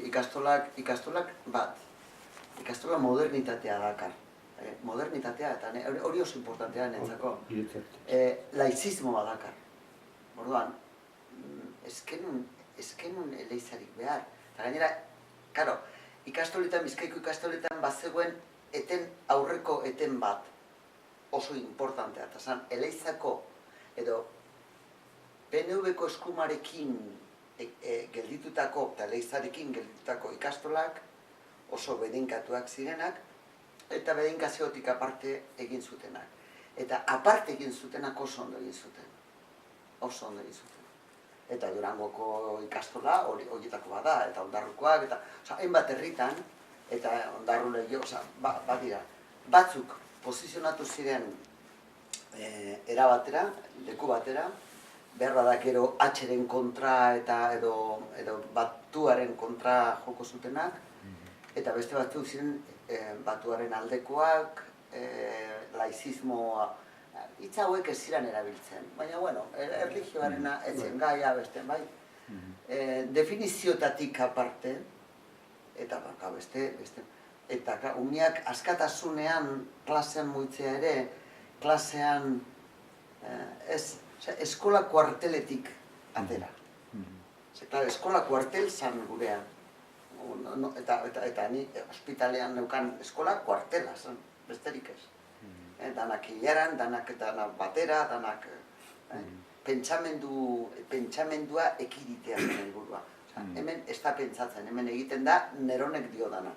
Ikastolak bat, ikastola modernitatea dakar. Modernitatea, eta hori oso importantea netzako. Laizismoa dakar. Orduan, ezkenun eleizarik behar. Eta gainera, karo, ikastoletan, Bizkaiko ikastoletan bazegoen aurreko eten bat oso importantea. Eta zan, eleizako edo PNV-ko eskumarekin gelditutako, eta eleizarekin gelditutako ikastolak oso bedeinkatuak zirenak, eta bedeinkaziotik aparte egin zutenak. Eta aparte egin zutenak oso ondo egin zuten. Oso ondo egin zuten. Eta Durangoko ikastola horietako bada, eta Ondarrukoak, eta hainbat herritan, eta Ondarru legio, badira, batzuk posizionatu ziren era batera, leku batera, behar badak ero H-ren kontra edo batuaren kontra joko zutenak, eta beste batzuk ziren batuaren aldekoak, laizismoa, hitz hauek ez ziren erabiltzen, baina, bueno, erlijioarena etzen gaia beste, bai. Definiziotatik aparte, eta beste, eta umeak askatasunean klasean muitzea ere, klasean eskola kuarteletik atera. Eskola kuartel zan gurean. Eta ni ospitalean neukan eskola kuartela zan, besterik ez. Danak hilaran, danak batera, danak pentsamendua ekiditea zen helburua. Hemen ez da pentsatzen, hemen egiten da neronek dio dana.